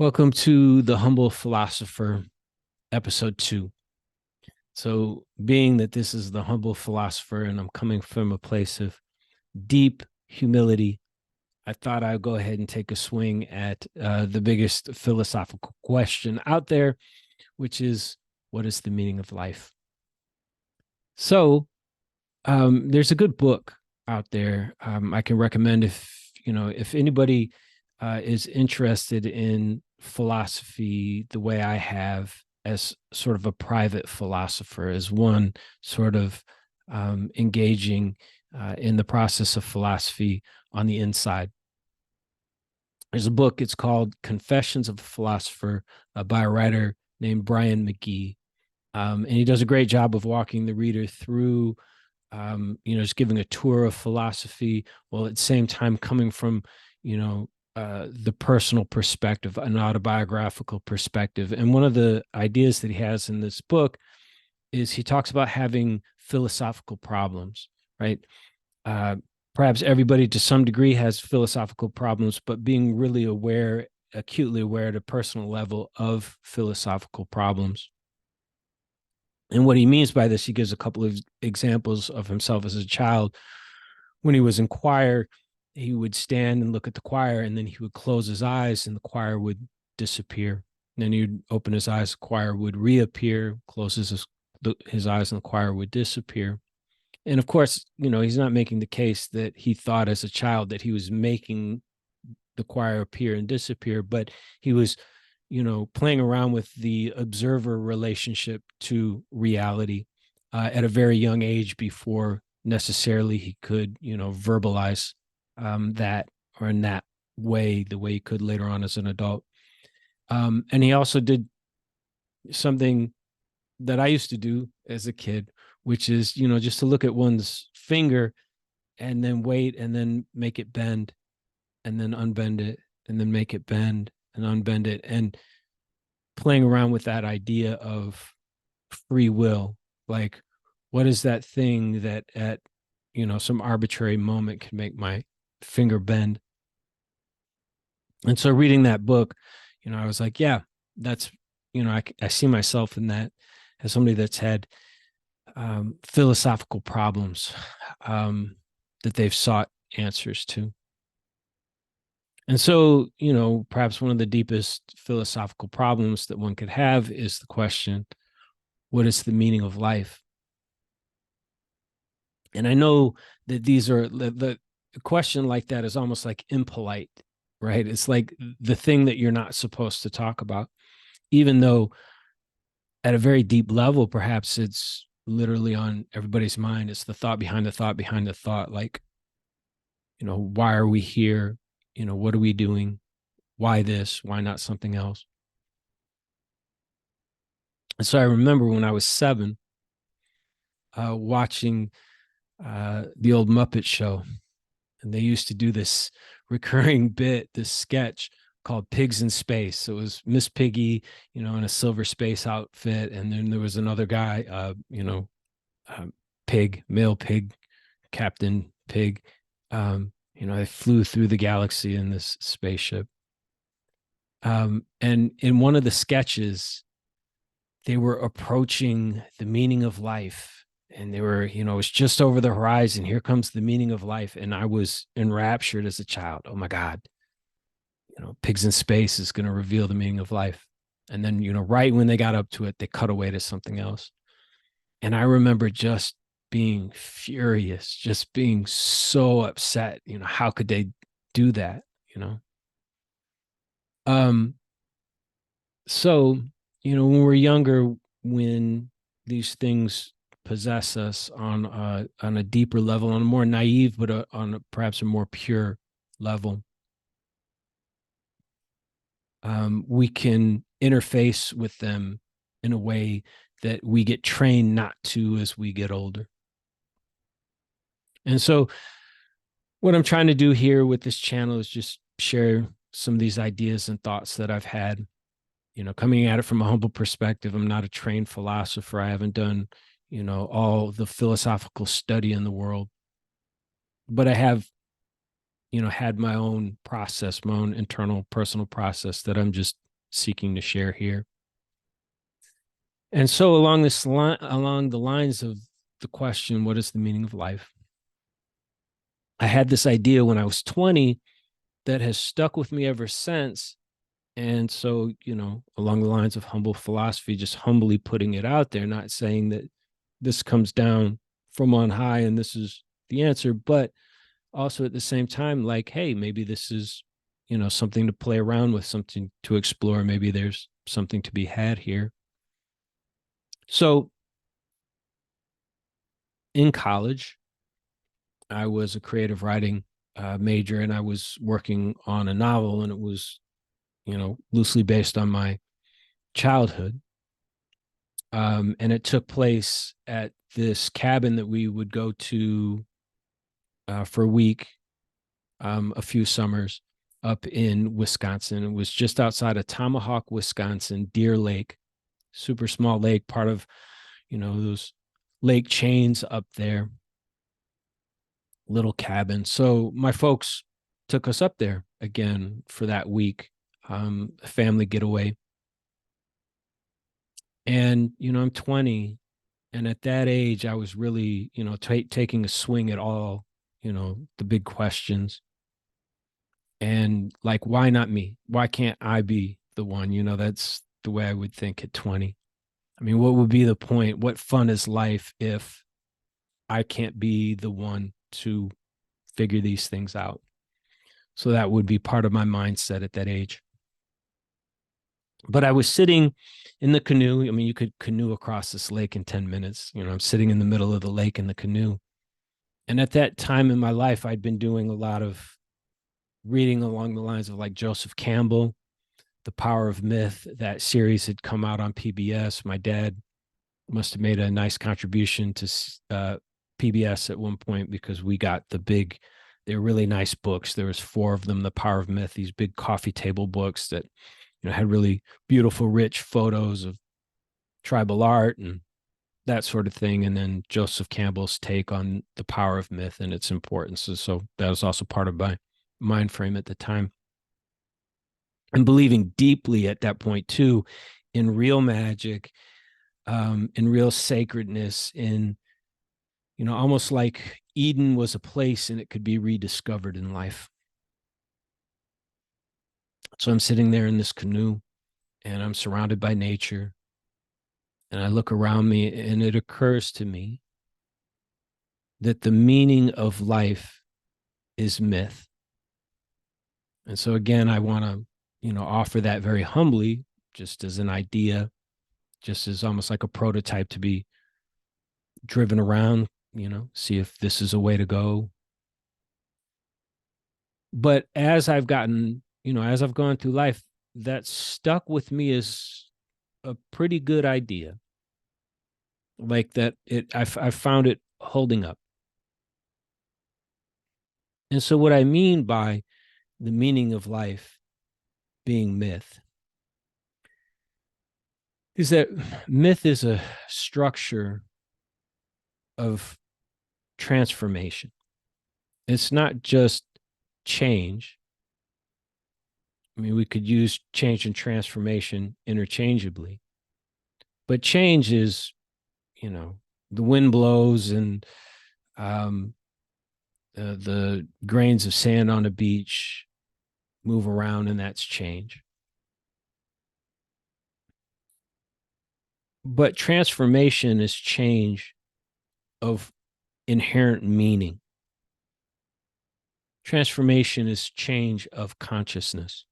Welcome to The Humble Philosopher, episode 2. So, being that this is The Humble Philosopher and I'm coming from a place of deep humility, I thought I'd go ahead and take a swing at the biggest philosophical question out there, which is, what is the meaning of life? So, there's a good book out there I can recommend if anybody is interested in philosophy the way I have as sort of a private philosopher, as one sort of engaging in the process of philosophy on the inside. There's a book, it's called Confessions of a Philosopher by a writer named Brian McGee. And he does a great job of walking the reader through just giving a tour of philosophy while at the same time coming from, the personal perspective, an autobiographical perspective. And one of the ideas that he has in this book is he talks about having philosophical problems, right? Uh, Perhaps everybody to some degree has philosophical problems, but being really aware, acutely aware at a personal level of philosophical problems. And what he means by this, he gives a couple of examples of himself as a child. When he was in choir, he would stand and look at the choir, and then he would close his eyes, and the choir would disappear. And then he'd open his eyes, the choir would reappear, closes his eyes, and the choir would disappear. And of course, he's not making the case that he thought as a child that he was making the choir appear and disappear, but he was playing around with the observer relationship to reality at a very young age before necessarily he could, verbalize that or in that way, the way he could later on as an adult. And he also did something that I used to do as a kid, which is, just to look at one's finger and then wait and then make it bend and then unbend it and then make it bend and unbend it. And playing around with that idea of free will, like what is that thing that at some arbitrary moment can make my finger bend. And so reading that book, I was like, yeah, that's I see myself in that as somebody that's had philosophical problems that they've sought answers to. And so, perhaps one of the deepest philosophical problems that one could have is the question, what is the meaning of life? And I know that these are the question like that is almost like impolite, right? It's like the thing that you're not supposed to talk about, even though at a very deep level, perhaps it's literally on everybody's mind. It's the thought behind the thought behind the thought. Like, why are we here? What are we doing? Why this? Why not something else? And so I remember when I was 7, watching the old Muppet Show, and they used to do this recurring bit, this sketch called Pigs in Space. So it was Miss Piggy, in a silver space outfit, and then there was another guy, uh, pig, male pig, Captain Pig. They flew through the galaxy in this spaceship. And in one of the sketches, they were approaching the meaning of life, and they were, it was just over the horizon. Here comes the meaning of life. And I was enraptured as a child. Oh my God, Pigs in Space is going to reveal the meaning of life. And then, right when they got up to it, they cut away to something else. And I remember just being furious, just being so upset. How could they do that? Um, so, when we're younger, when these things possess us on a deeper level, on a more naive, but perhaps a more pure level, we can interface with them in a way that we get trained not to as we get older. And so, what I'm trying to do here with this channel is just share some of these ideas and thoughts that I've had. Coming at it from a humble perspective. I'm not a trained philosopher. I haven't done, all the philosophical study in the world, but I have, had my own process, my own internal personal process that I'm just seeking to share here. And so along the lines of the question, what is the meaning of life? I had this idea when I was 20 that has stuck with me ever since. And so, along the lines of humble philosophy, just humbly putting it out there, not saying that this comes down from on high and this is the answer, but also at the same time, like, hey, maybe this is, something to play around with, something to explore. Maybe there's something to be had here. So in college, I was a creative writing major, and I was working on a novel, and it was, loosely based on my childhood. And it took place at this cabin that we would go to for a week, a few summers up in Wisconsin. It was just outside of Tomahawk, Wisconsin, Deer Lake, super small lake, part of, those lake chains up there, little cabin. So my folks took us up there again for that week, family getaway. And, I'm 20. And at that age, I was really, taking a swing at all, the big questions. And like, why not me? Why can't I be the one? That's the way I would think at 20. I mean, what would be the point? What fun is life if I can't be the one to figure these things out? So that would be part of my mindset at that age. But I was sitting in the canoe. I mean, you could canoe across this lake in 10 minutes. I'm sitting in the middle of the lake in the canoe. And at that time in my life, I'd been doing a lot of reading along the lines of like Joseph Campbell, The Power of Myth. That series had come out on PBS. My dad must have made a nice contribution to PBS at one point, because we got they were really nice books. There was 4 of them, The Power of Myth, these big coffee table books that, had really beautiful, rich photos of tribal art and that sort of thing. And then Joseph Campbell's take on the power of myth and its importance. So that was also part of my mind frame at the time. And believing deeply at that point too, in real magic, in real sacredness, in, almost like Eden was a place and it could be rediscovered in life. So I'm sitting there in this canoe and I'm surrounded by nature. And I look around me and it occurs to me that the meaning of life is myth. And so again, I want to, offer that very humbly, just as an idea, just as almost like a prototype to be driven around, see if this is a way to go. But as I've gone through life, that stuck with me as a pretty good idea. Like that, I found it holding up. And so what I mean by the meaning of life being myth is that myth is a structure of transformation. It's not just change. I mean, we could use change and transformation interchangeably, but change is, the wind blows and the grains of sand on a beach move around, and that's change. But transformation is change of inherent meaning. Transformation is change of consciousness.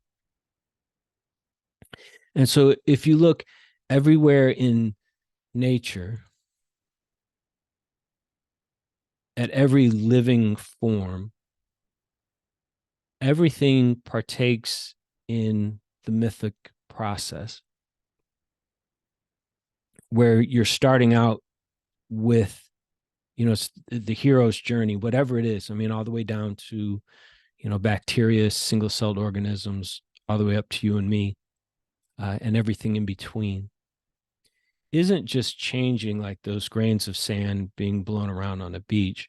And so if you look everywhere in nature, at every living form, everything partakes in the mythic process, where you're starting out with, the hero's journey, whatever it is. I mean, all the way down to, bacteria, single-celled organisms, all the way up to you and me, and everything in between. Isn't just changing like those grains of sand being blown around on a beach,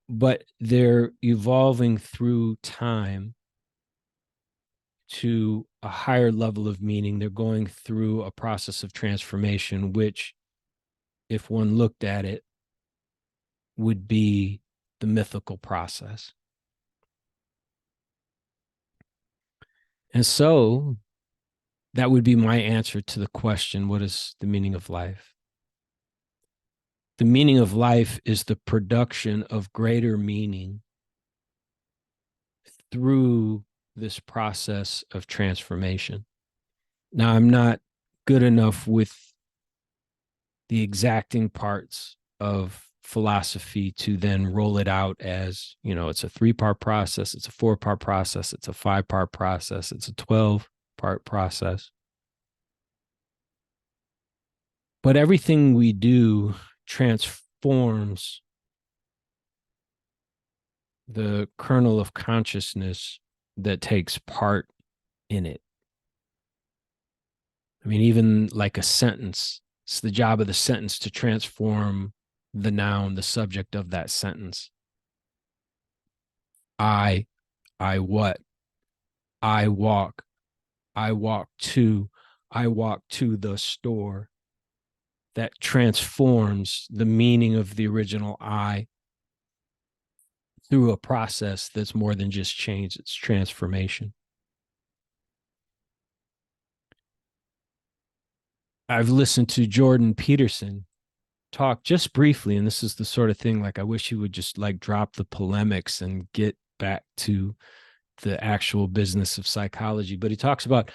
but they're evolving through time to a higher level of meaning. They're going through a process of transformation, which, if one looked at it, would be the mythical process. And so that would be my answer to the question, what is the meaning of life? The meaning of life is the production of greater meaning through this process of transformation. Now, I'm not good enough with the exacting parts of philosophy to then roll it out as, it's a 3-part process, it's a 4-part process, it's a 5-part process, it's a 12-part process. But everything we do transforms the kernel of consciousness that takes part in it. I mean, even like a sentence, it's the job of the sentence to transform the noun, the subject of that sentence. I what? I walk to the store. That transforms the meaning of the original I through a process that's more than just change, it's transformation. I've listened to Jordan Peterson talk just briefly, and this is the sort of thing, like, I wish he would just like drop the polemics and get back to the actual business of psychology. But he talks about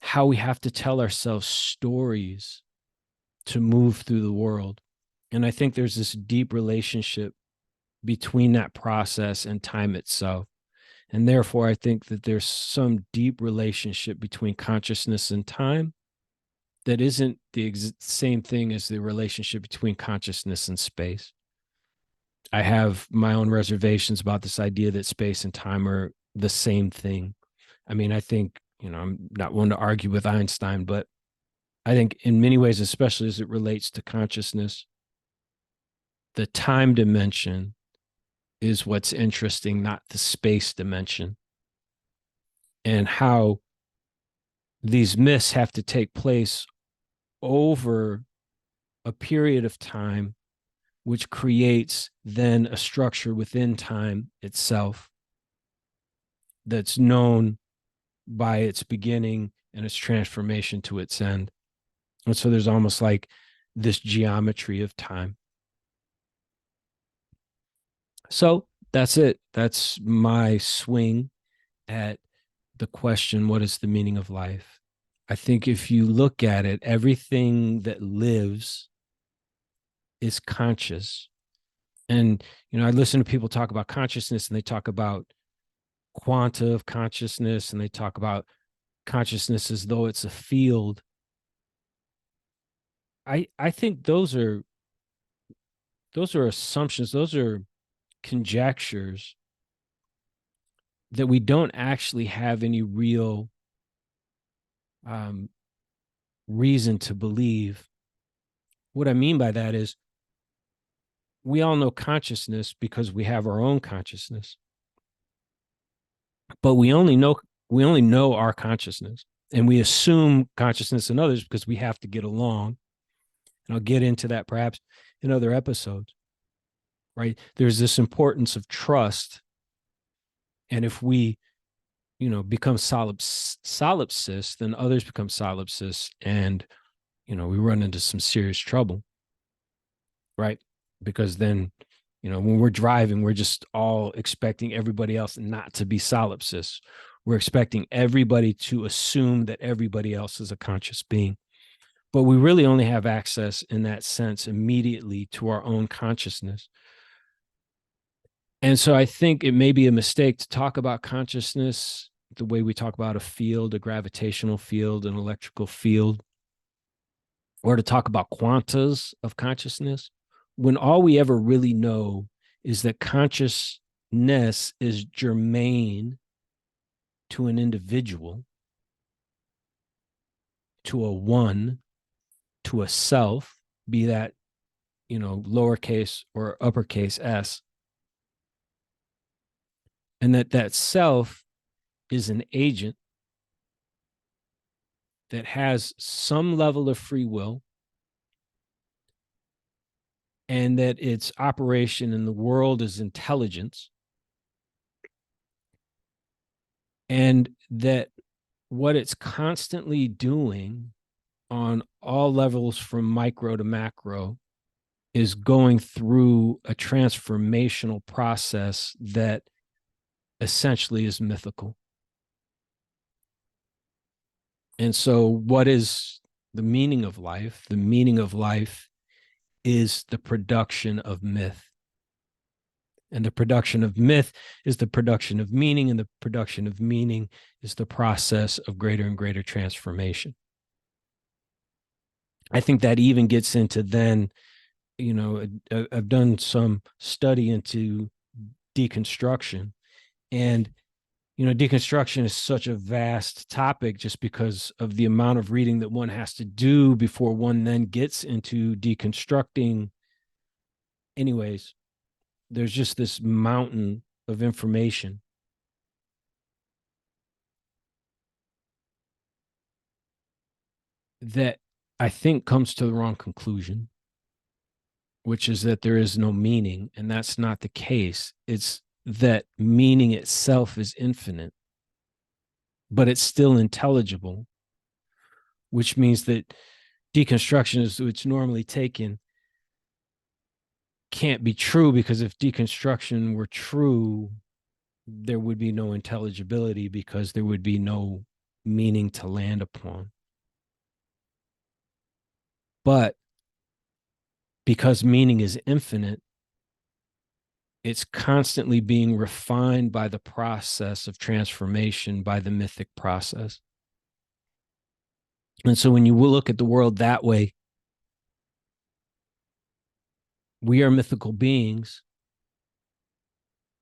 how we have to tell ourselves stories to move through the world. And I think there's this deep relationship between that process and time itself. And therefore, I think that there's some deep relationship between consciousness and time that isn't the same thing as the relationship between consciousness and space. I have my own reservations about this idea that space and time are the same thing. I mean, I think, I'm not one to argue with Einstein, but I think in many ways, especially as it relates to consciousness, the time dimension is what's interesting, not the space dimension. And how these myths have to take place over a period of time, which creates then a structure within time itself that's known by its beginning and its transformation to its end. And so there's almost like this geometry of time. So that's it. That's my swing at the question, what is the meaning of life? I think if you look at it, everything that lives is conscious. And, I listen to people talk about consciousness, and they talk about quanta of consciousness, and they talk about consciousness as though it's a field. I think those are assumptions, those are conjectures that we don't actually have any real reason to believe. What I mean by that is, we all know consciousness because we have our own consciousness, but we only know our consciousness, and we assume consciousness in others because we have to get along. And I'll get into that perhaps in other episodes, right? There's this importance of trust. And if we, become solipsists, then others become solipsists, and, we run into some serious trouble, right? Because then, when we're driving, we're just all expecting everybody else not to be solipsists. We're expecting everybody to assume that everybody else is a conscious being. But we really only have access in that sense immediately to our own consciousness. And so I think it may be a mistake to talk about consciousness the way we talk about a field, a gravitational field, an electrical field, or to talk about quantas of consciousness, when all we ever really know is that consciousness is germane to an individual, to a one, to a self, be that, lowercase or uppercase s, and that self is an agent that has some level of free will, and that its operation in the world is intelligence, and that what it's constantly doing on all levels from micro to macro is going through a transformational process that essentially is mythical. And so, what is the meaning of life? The meaning of life is the production of myth. And the production of myth is the production of meaning, and the production of meaning is the process of greater and greater transformation. I think that even gets into then, I've done some study into deconstruction, and deconstruction is such a vast topic just because of the amount of reading that one has to do before one then gets into deconstructing. Anyways, there's just this mountain of information that I think comes to the wrong conclusion, which is that there is no meaning. And that's not the case. It's that meaning itself is infinite, but it's still intelligible, which means that deconstruction, as it's normally taken, can't be true, because if deconstruction were true, there would be no intelligibility, because there would be no meaning to land upon. But because meaning is infinite, it's constantly being refined by the process of transformation, by the mythic process. And so when you look at the world that way, we are mythical beings,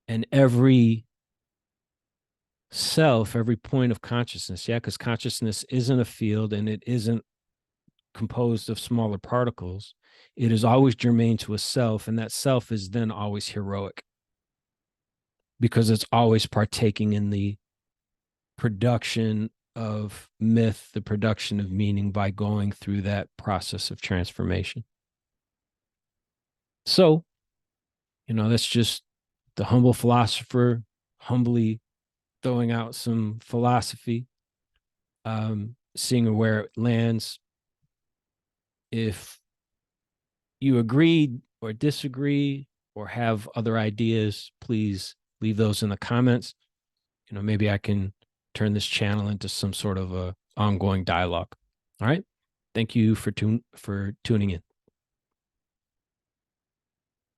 and every self, every point of consciousness, because consciousness isn't a field and it isn't composed of smaller particles. It is always germane to a self, and that self is then always heroic, because it's always partaking in the production of myth, the production of meaning, by going through that process of transformation. So, that's just the humble philosopher humbly throwing out some philosophy, seeing where it lands. If you agree or disagree or have other ideas, please leave those in the comments. Maybe I can turn this channel into some sort of a ongoing dialogue. All right. Thank you for tuning in.